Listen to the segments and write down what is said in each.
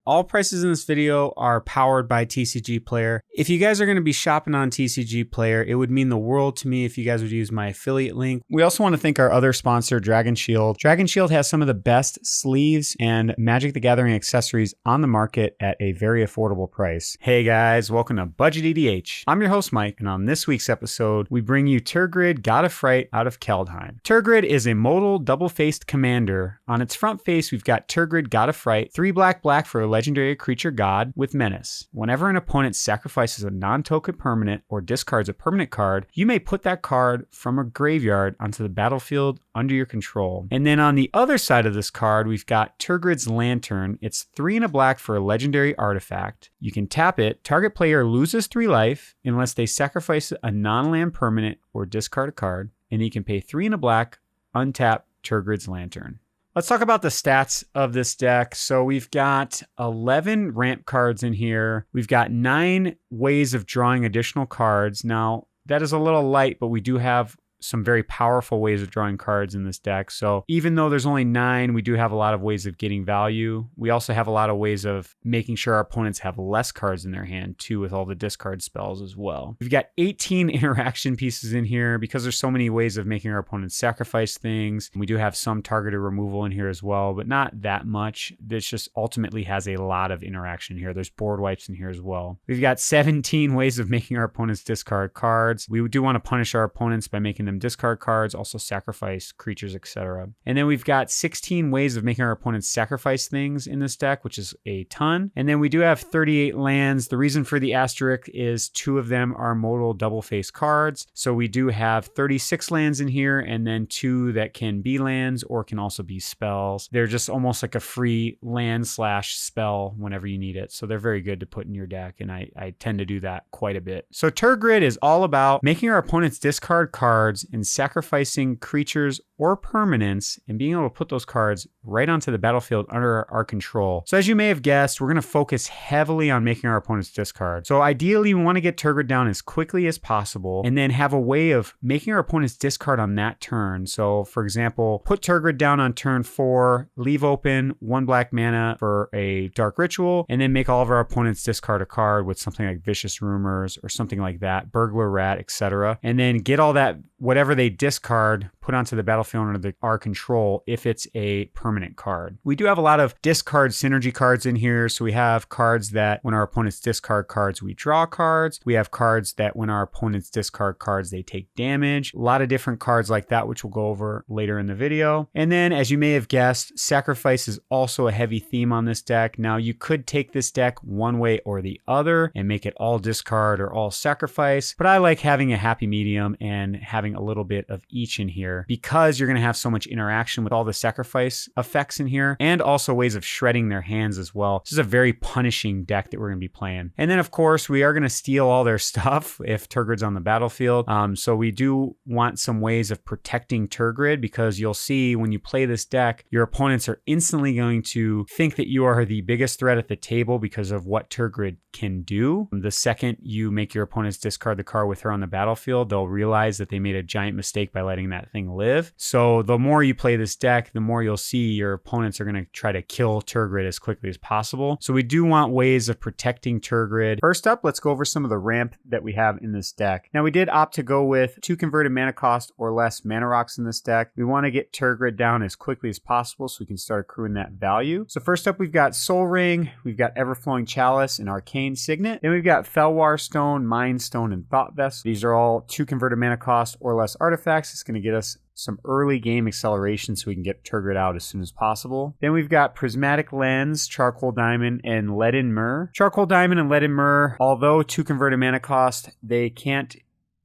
All prices in this video are powered by TCG Player. If you guys are going to be shopping on TCG Player, it would mean the world to me if you guys would use my affiliate link. We also want to thank our other sponsor, Dragon Shield. Dragon Shield has some of the best sleeves and Magic the Gathering accessories on the market at a very affordable price. Hey guys, welcome to BudgetEDH. I'm your host, Mike, and on this week's episode, we bring you Tergrid, God of Fright out of Kaldheim. Tergrid is a modal double-faced commander. On its front face, we've got Tergrid, God of Fright, 3 black for a legendary creature god with menace. Whenever an opponent sacrifices a non-token permanent or discards a permanent card, you may put that card from a graveyard onto the battlefield under your control. And then on the other side of this card, we've got Tergrid's Lantern. It's 3 and a black for a legendary artifact. You can tap it. Target player loses 3 life unless they sacrifice a non-land permanent or discard a card. And you can pay 3 and a black, untap Tergrid's Lantern. Let's talk about the stats of this deck. So we've got 11 ramp cards in here. We've got 9 ways of drawing additional cards. Now, that is a little light, but we do have some very powerful ways of drawing cards in this deck. So even though there's only 9, we do have a lot of ways of getting value. We also have a lot of ways of making sure our opponents have less cards in their hand too, with all the discard spells as well. We've got 18 interaction pieces in here because there's so many ways of making our opponents sacrifice things. We do have some targeted removal in here as well, but not that much. This just ultimately has a lot of interaction here. There's board wipes in here as well. We've got 17 ways of making our opponents discard cards. We do want to punish our opponents by making them discard cards, also sacrifice creatures, etc. And then we've got 16 ways of making our opponents sacrifice things in this deck, which is a ton. And then we do have 38 lands. The reason for the asterisk is 2 of them are modal double-face cards. So we do have 36 lands in here, and then 2 that can be lands or can also be spells. They're just almost like a free land/spell whenever you need it. So they're very good to put in your deck, and I tend to do that quite a bit. So Tergrid is all about making our opponents discard cards and sacrificing creatures or permanents and being able to put those cards right onto the battlefield under our control. So as you may have guessed, we're going to focus heavily on making our opponents discard. So ideally, we want to get Tergrid down as quickly as possible and then have a way of making our opponents discard on that turn. So for example, put Tergrid down on turn 4, leave open 1 black mana for a dark ritual, and then make all of our opponents discard a card with something like Vicious Rumors or something like that, Burglar Rat, etc. And then get all that, whatever they discard, put onto the battlefield under our control if it's a permanent card. We do have a lot of discard synergy cards in here. So we have cards that when our opponents discard cards, we draw cards. We have cards that when our opponents discard cards, they take damage. A lot of different cards like that, which we'll go over later in the video. And then, as you may have guessed, sacrifice is also a heavy theme on this deck. Now, you could take this deck one way or the other and make it all discard or all sacrifice, but I like having a happy medium and having a little bit of each in here because you're going to have so much interaction with all the sacrifice effects in here and also ways of shredding their hands as well. This is a very punishing deck that we're going to be playing. And then, of course, we are going to steal all their stuff if Tergrid's on the battlefield. So we do want some ways of protecting Tergrid because you'll see when you play this deck, your opponents are instantly going to think that you are the biggest threat at the table because of what Tergrid can do. The second you make your opponents discard the card with her on the battlefield, they'll realize that they made a giant mistake by letting that thing live. So the more you play this deck, the more you'll see your opponents are going to try to kill Tergrid as quickly as possible. So we do want ways of protecting Tergrid. First up, let's go over some of the ramp that we have in this deck. Now we did opt to go with 2 converted mana cost or less mana rocks in this deck. We want to get Tergrid down as quickly as possible so we can start accruing that value. So first up, we've got Soul Ring, we've got Everflowing Chalice and Arcane Signet. Then we've got Felwar Stone, Mind Stone, and Thought Vessel. These are all 2 converted mana cost or less artifacts. It's going to get us some early game acceleration so we can get Tergrid out as soon as possible. Then we've got Prismatic Lens, Charcoal Diamond, and Leaden Myrrh. Charcoal Diamond and Leaden Myrrh, although 2 converted mana cost, they can't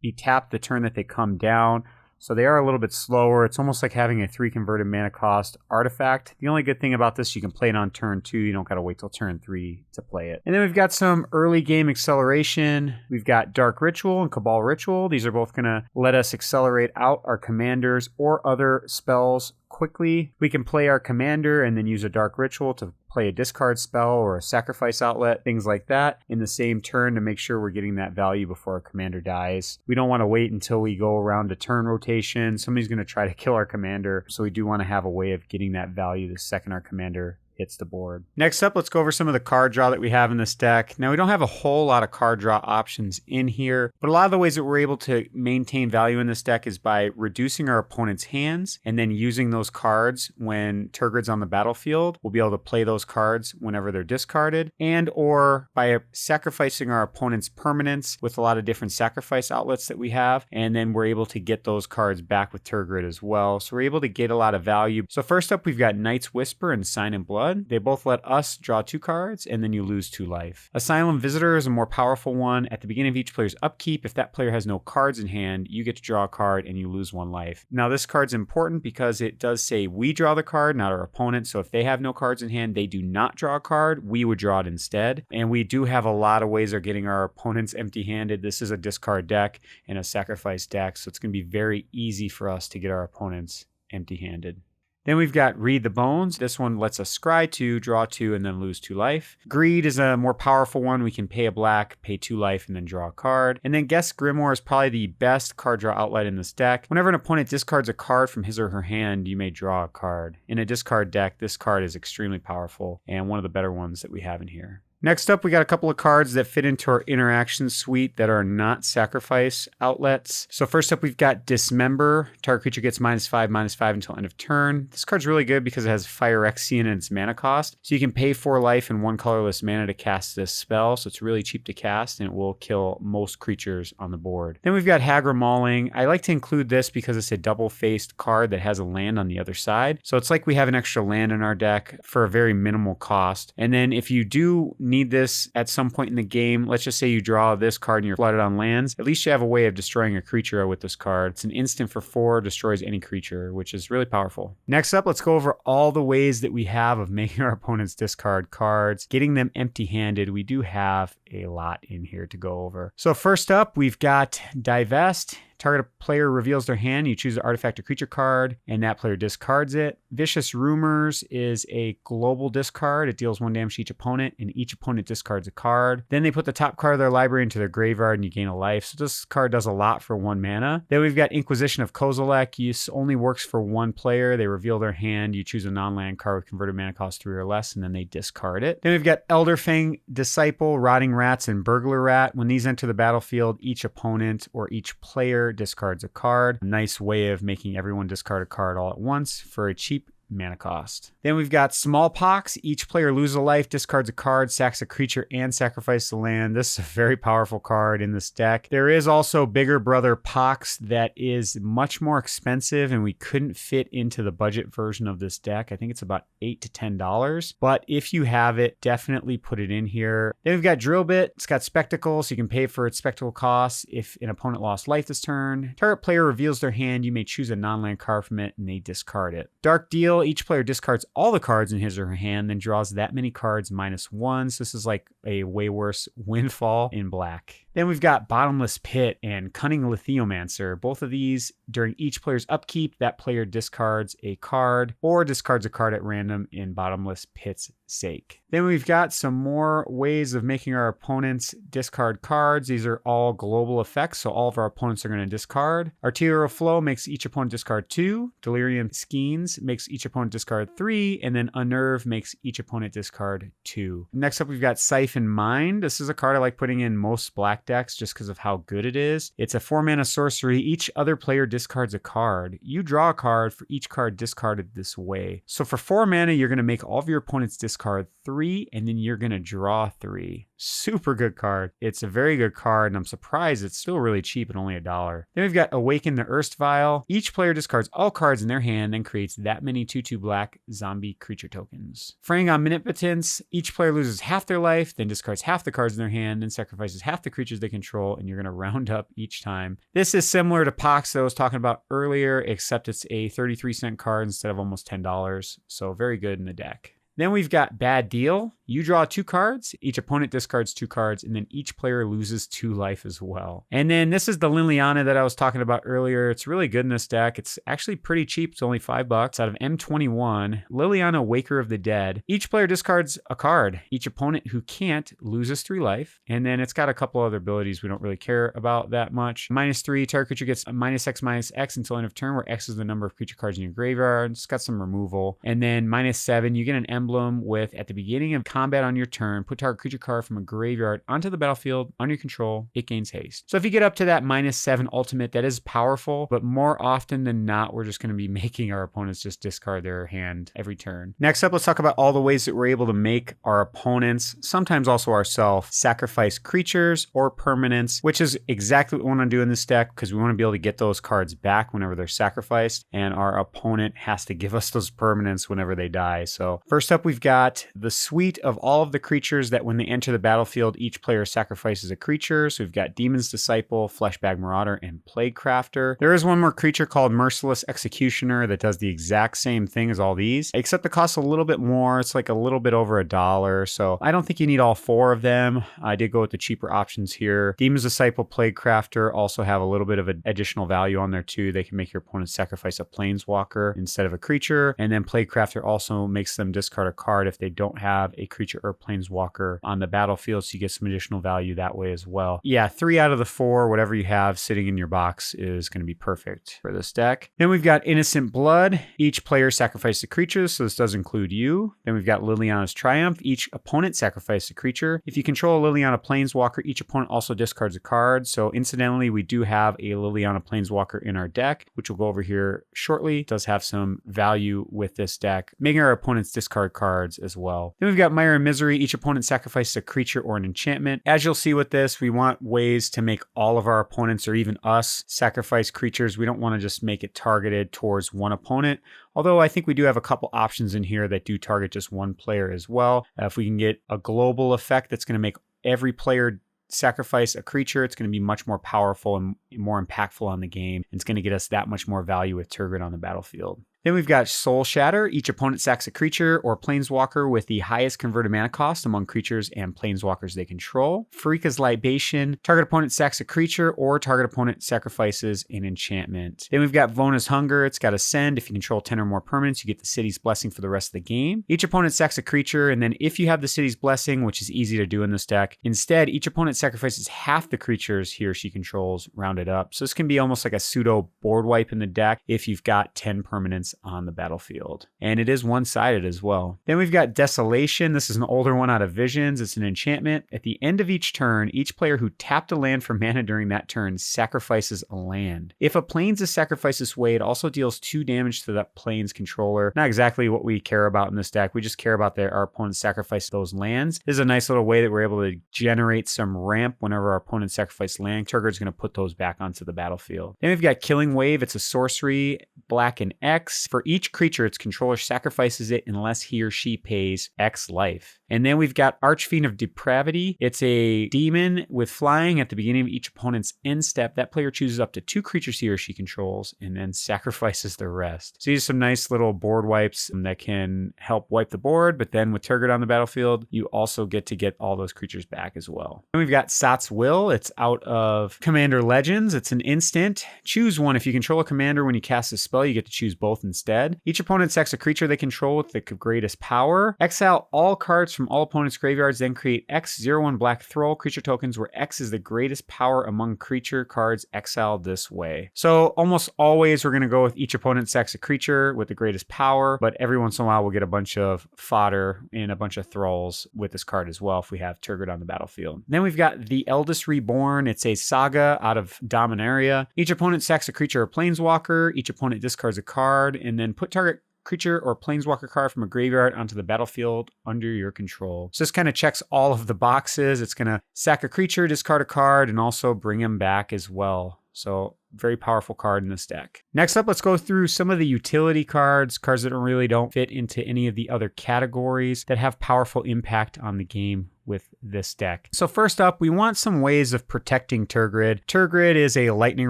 be tapped the turn that they come down. So they are a little bit slower. It's almost like having a 3 converted mana cost artifact. The only good thing about this, you can play it on turn 2. You don't got to wait till turn 3 to play it. And then we've got some early game acceleration. We've got Dark Ritual and Cabal Ritual. These are both going to let us accelerate out our commanders or other spells quickly. We can play our commander and then use a Dark Ritual to play a discard spell or a sacrifice outlet, things like that, in the same turn to make sure we're getting that value before our commander dies. We don't want to wait until we go around to turn rotation. Somebody's going to try to kill our commander, so we do want to have a way of getting that value the second our commander hits the board. Next up, let's go over some of the card draw that we have in this deck. Now, we don't have a whole lot of card draw options in here, but a lot of the ways that we're able to maintain value in this deck is by reducing our opponent's hands and then using those cards when Tergrid's on the battlefield. We'll be able to play those cards whenever they're discarded, and or by sacrificing our opponent's permanents with a lot of different sacrifice outlets that we have, and then we're able to get those cards back with Tergrid as well. So we're able to get a lot of value. So first up, we've got Knight's Whisper and Sign in Blood. They both let us draw 2 cards, and then you lose 2 life. Asylum Visitor is a more powerful one. At the beginning of each player's upkeep, if that player has no cards in hand, you get to draw a card and you lose 1 life. Now, this card's important because it does say we draw the card, not our opponent. So if they have no cards in hand, they do not draw a card. We would draw it instead. And we do have a lot of ways of getting our opponents empty-handed. This is a discard deck and a sacrifice deck, so it's going to be very easy for us to get our opponents empty-handed. Then we've got Read the Bones. This one lets us scry 2, draw 2, and then lose 2 life. Greed is a more powerful one. We can pay a black, pay 2 life, and then draw a card. And then Guess Grimoire is probably the best card draw outlet in this deck. Whenever an opponent discards a card from his or her hand, you may draw a card. In a discard deck, this card is extremely powerful and one of the better ones that we have in here. Next up, we got a couple of cards that fit into our interaction suite that are not sacrifice outlets. So first up, we've got Dismember. Target creature gets -5/-5 until end of turn. This card's really good because it has Phyrexian in its mana cost. So you can pay 4 life and 1 colorless mana to cast this spell. So it's really cheap to cast and it will kill most creatures on the board. Then we've got Hagra Mauling. I like to include this because it's a double-faced card that has a land on the other side. So it's like we have an extra land in our deck for a very minimal cost. And then if you do need this at some point in the game, let's just say you draw this card and you're flooded on lands, at least you have a way of destroying a creature with this card. It's an instant for 4, destroys any creature, which is really powerful. Next up, let's go over all the ways that we have of making our opponents discard cards, getting them empty-handed. We do have a lot in here to go over. So first up, we've got Divest. Target player reveals their hand. You choose an artifact or creature card, and that player discards it. Vicious Rumors is a global discard. It deals 1 damage to each opponent, and each opponent discards a card. Then they put the top card of their library into their graveyard, and you gain a life. So this card does a lot for 1 mana. Then we've got Inquisition of Kozilek. This only works for 1 player. They reveal their hand. You choose a non-land card with converted mana cost 3 or less, and then they discard it. Then we've got Elderfang Disciple, Rotting Rats, and Burglar Rat. When these enter the battlefield, each opponent or each player discards a card. A nice way of making everyone discard a card all at once for a cheap mana cost. Then we've got Smallpox. Each player loses a life, discards a card, sacks a creature, and sacrifices the land. This is a very powerful card in this deck. There is also Bigger Brother Pox that is much more expensive, and we couldn't fit into the budget version of this deck. I think it's about $8 to $10, but if you have it, definitely put it in here. Then we've got Drill Bit. It's got Spectacle, so you can pay for its spectacle costs if an opponent lost life this turn. Target player reveals their hand. You may choose a non-land card from it, and they discard it. Dark Deal. Each player discards all the cards in his or her hand, then draws that many cards -1. So this is like a way worse Windfall in black. Then we've got Bottomless Pit and Cunning Lithiomancer. Both of these, during each player's upkeep, that player discards a card or discards a card at random in Bottomless Pit's sake. Then we've got some more ways of making our opponents discard cards. These are all global effects, so all of our opponents are going to discard. Arterial Flow makes each opponent discard 2. Delirium Skeins makes each opponent discard 3. And then Unnerve makes each opponent discard 2. Next up, we've got Siphon Mind. This is a card I like putting in most black decks just because of how good it is. It's a 4-mana sorcery. Each other player discards a card. You draw a card for each card discarded this way. So for 4 mana, you're going to make all of your opponents discard 3, and then you're going to draw 3. Super good card. It's a very good card, and I'm surprised it's still really cheap at only $1. Then we've got Awaken the Erstwhile. Each player discards all cards in their hand, then creates that many 2/2 black zombie creature tokens. Fraying Omnipotence. Each player loses half their life, then discards half the cards in their hand, then sacrifices half the creatures they control, and you're going to round up each time. This is similar to Pox that I was talking about earlier, except it's a 33-cent card instead of almost $10, so very good in the deck. Then we've got Bad Deal. You draw 2 cards, each opponent discards 2 cards, and then each player loses 2 life as well. And then this is the Liliana that I was talking about earlier. It's really good in this deck. It's actually pretty cheap. It's only $5 out of M21. Liliana, Waker of the Dead. Each player discards a card. Each opponent who can't loses 3 life. And then it's got a couple other abilities we don't really care about that much. -3, target creature gets a -X until end of turn, where X is the number of creature cards in your graveyard. It's got some removal. And then -7, you get an emblem with, at the beginning of combat on your turn, put target creature card from a graveyard onto the battlefield under your control. It gains haste. So if you get up to that -7 ultimate, that is powerful, but more often than not, we're just going to be making our opponents just discard their hand every turn. Next up, let's talk about all the ways that we're able to make our opponents, sometimes also ourselves, sacrifice creatures or permanents, which is exactly what we want to do in this deck, because we want to be able to get those cards back whenever they're sacrificed, and our opponent has to give us those permanents whenever they die. So first up, we've got the suite of all of the creatures that when they enter the battlefield, each player sacrifices a creature. So we've got Demon's Disciple, Fleshbag Marauder, and Plague Crafter. There is one more creature called Merciless Executioner that does the exact same thing as all these, except it costs a little bit more. It's like a little bit over $1. So I don't think you need all 4 of them. I did go with the cheaper options here. Demon's Disciple, Plague Crafter also have a little bit of an additional value on there too. They can make your opponent sacrifice a Planeswalker instead of a creature. And then Plague Crafter also makes them discard a card if they don't have a creature or Planeswalker on the battlefield. So you get some additional value that way as well. Yeah, 3 out of the 4, whatever you have sitting in your box, is going to be perfect for this deck. Then we've got Innocent Blood. Each player sacrifices a creature, so this does include you. Then we've got Liliana's Triumph. Each opponent sacrifices a creature. If you control a Liliana Planeswalker, each opponent also discards a card. So incidentally, we do have a Liliana Planeswalker in our deck, which we'll go over here shortly. It does have some value with this deck, making our opponents discard cards as well. Then we've got Mire and Misery. Each opponent sacrifices a creature or an enchantment. As you'll see with this, we want ways to make all of our opponents, or even us, sacrifice creatures. We don't want to just make it targeted towards one opponent. Although I think we do have a couple options in here that do target just one player as well. If we can get a global effect that's going to make every player sacrifice a creature, it's going to be much more powerful and more impactful on the game. It's going to get us that much more value with Tergrid on the battlefield. Then we've got Soul Shatter. Each opponent sacks a creature or planeswalker with the highest converted mana cost among creatures and planeswalkers they control. Pharika's Libation. Target opponent sacks a creature or target opponent sacrifices an enchantment. Then we've got Vona's Hunger. It's got Ascend. If you control 10 or more permanents, you get the City's Blessing for the rest of the game. Each opponent sacks a creature, and then if you have the City's Blessing, which is easy to do in this deck, instead, each opponent sacrifices half the creatures he or she controls, rounded up. So this can be almost like a pseudo board wipe in the deck if you've got 10 permanents on the battlefield. And it is one-sided as well. Then we've got Desolation. This is an older one out of Visions. It's an enchantment. At the end of each turn, each player who tapped a land for mana during that turn sacrifices a land. If a plains is sacrificed this way, it also deals 2 damage to that plains controller. Not exactly what we care about in this deck. We just care about that our opponents sacrifice those lands. This is a nice little way that we're able to generate some ramp whenever our opponents sacrifice land. Tergrid's going to put those back onto the battlefield. Then we've got Killing Wave. It's a sorcery, black and X. For each creature, its controller sacrifices it unless he or she pays X life. And then we've got Archfiend of Depravity. It's a demon with flying. At the beginning of each opponent's end step, that player chooses up to 2 creatures he or she controls and then sacrifices the rest. So these are some nice little board wipes that can help wipe the board, but then with Tergrid on the battlefield, you also get to get all those creatures back as well. Then we've got Sat's Will. It's out of Commander Legends. It's an instant. Choose one. If you control a commander when you cast a spell, you get to choose both instead. Each opponent sacks a creature they control with the greatest power. Exile all cards from all opponents' graveyards, then create X01 black Thrall creature tokens where X is the greatest power among creature cards exiled this way. So almost always we're going to go with each opponent sacks a creature with the greatest power, but every once in a while we'll get a bunch of fodder and a bunch of Thralls with this card as well if we have Tergrid on the battlefield. Then we've got the Eldest Reborn. It's a saga out of Dominaria. Each opponent sacks a creature or planeswalker. Each opponent discards a card and then put target creature or planeswalker card from a graveyard onto the battlefield under your control. So this kind of checks all of the boxes. It's going to sack a creature, discard a card, and also bring him back as well. So very powerful card in this deck. Next up, let's go through some of the utility cards that really don't fit into any of the other categories that have powerful impact on the game with this deck. So first up, we want some ways of protecting Tergrid. Tergrid is a lightning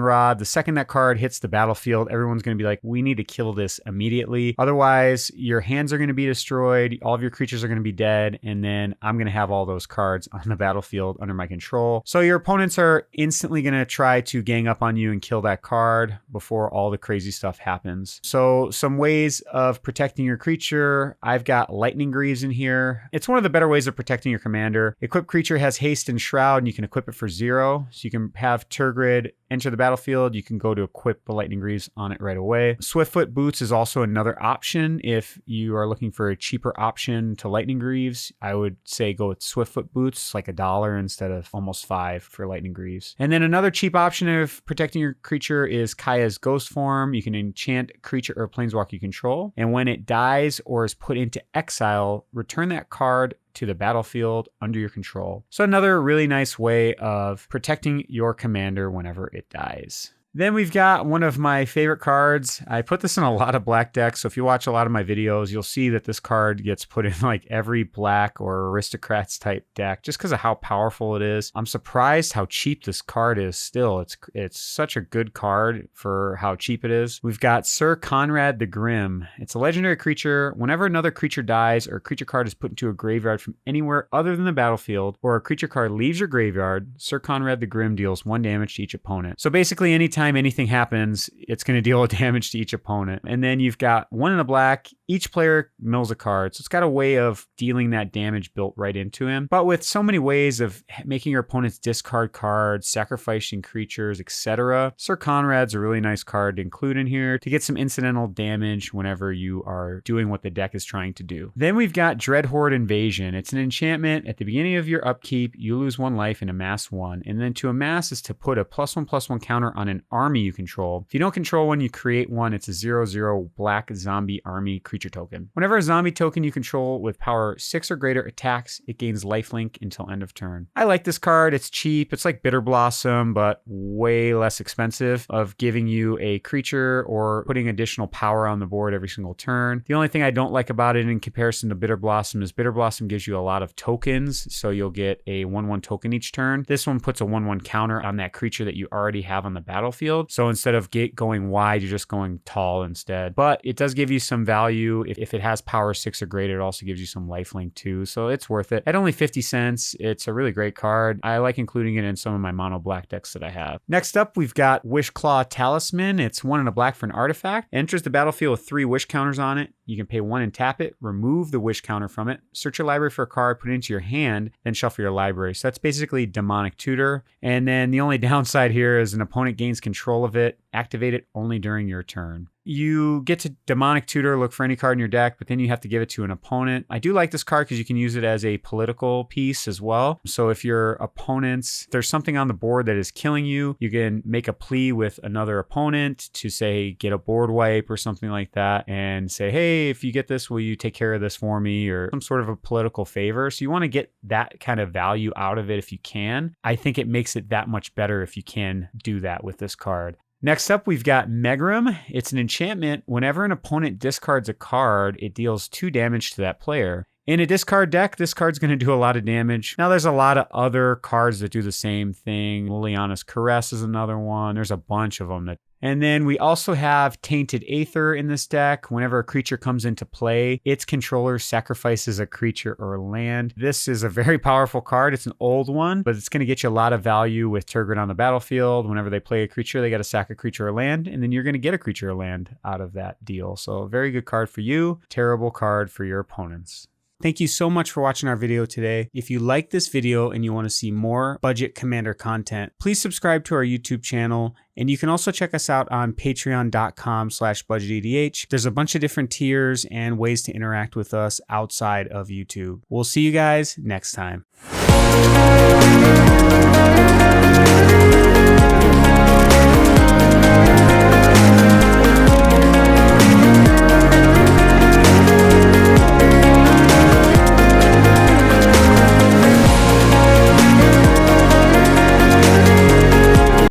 rod. The second that card hits the battlefield, everyone's going to be like, we need to kill this immediately. Otherwise, your hands are going to be destroyed, all of your creatures are going to be dead, and then I'm going to have all those cards on the battlefield under my control. So your opponents are instantly going to try to gang up on you and kill that card before all the crazy stuff happens. So some ways of protecting your creature, I've got Lightning Greaves in here. It's one of the better ways of protecting your commander. Equipped creature has haste and shroud, and you can equip it for 0. So you can have Tergrid enter the battlefield, you can go to equip the Lightning Greaves on it right away. Swiftfoot Boots is also another option. If you are looking for a cheaper option to Lightning Greaves, I would say go with Swiftfoot Boots, like $1 instead of almost $5 for Lightning Greaves. And then another cheap option of protecting your creature is Kaya's Ghost Form. You can enchant creature or planeswalker you control, and when it dies or is put into exile, return that card to the battlefield under your control. So another really nice way of protecting your commander whenever it dies. Then we've got one of my favorite cards. I put this in a lot of black decks, so if you watch a lot of my videos, you'll see that this card gets put in like every black or aristocrats type deck just because of how powerful it is. I'm surprised how cheap this card is still. It's such a good card for how cheap it is. We've got Sir Conrad the Grim. It's a legendary creature. Whenever another creature dies or a creature card is put into a graveyard from anywhere other than the battlefield, or a creature card leaves your graveyard, Sir Conrad the Grim deals 1 damage to each opponent. So basically anytime anything happens, it's going to deal damage to each opponent. And then you've got 1 in a black. Each player mills a card, so it's got a way of dealing that damage built right into him. But with so many ways of making your opponents discard cards, sacrificing creatures, etc., Sir Conrad's a really nice card to include in here to get some incidental damage whenever you are doing what the deck is trying to do. Then we've got Dreadhorde Invasion. It's an enchantment. At the beginning of your upkeep, you lose 1 life and amass 1. And then to amass is to put a +1/+1 counter on an army you control. If you don't control one, you create one. It's a 0/0 black zombie army creature token. Whenever a zombie token you control with power 6 or greater attacks, it gains lifelink until end of turn. I like this card. It's cheap. It's like Bitter Blossom, but way less expensive of giving you a creature or putting additional power on the board every single turn. The only thing I don't like about it in comparison to Bitter Blossom is Bitter Blossom gives you a lot of tokens, so you'll get a 1/1 token each turn. This one puts a 1/1 counter on that creature that you already have on the battlefield. So instead of going wide, you're just going tall instead. But it does give you some value. If it has power 6 or greater, it also gives you some lifelink too. So it's worth it. At only 50 cents, it's a really great card. I like including it in some of my mono black decks that I have. Next up, we've got Wishclaw Talisman. It's 1 in a black for an artifact. It enters the battlefield with 3 wish counters on it. You can pay 1 and tap it, remove the wish counter from it, search your library for a card, put it into your hand, then shuffle your library. So that's basically Demonic Tutor. And then the only downside here is an opponent gains control of it. Activate it only during your turn. You get to Demonic Tutor, look for any card in your deck, but then you have to give it to an opponent. I do like this card because you can use it as a political piece as well. So if your opponents, there's something on the board that is killing you, you can make a plea with another opponent to say, get a board wipe or something like that, and say, hey, if you get this, will you take care of this for me, or some sort of a political favor. So you want to get that kind of value out of it if you can. I think it makes it that much better if you can do that with this card. Next up, we've got Megrim. It's an enchantment. Whenever an opponent discards a card, it deals 2 damage to that player. In a discard deck, this card's going to do a lot of damage. Now, there's a lot of other cards that do the same thing. Liliana's Caress is another one. There's a bunch of them that. And then we also have Tainted Aether in this deck. Whenever a creature comes into play, its controller sacrifices a creature or land. This is a very powerful card. It's an old one, but it's going to get you a lot of value with Tergrid on the battlefield. Whenever they play a creature, they got to sack a creature or land, and then you're going to get a creature or land out of that deal. So a very good card for you, terrible card for your opponents. Thank you so much for watching our video today. If you like this video and you want to see more Budget Commander content, please subscribe to our YouTube channel. And you can also check us out on patreon.com/BudgetEDH. There's a bunch of different tiers and ways to interact with us outside of YouTube. We'll see you guys next time.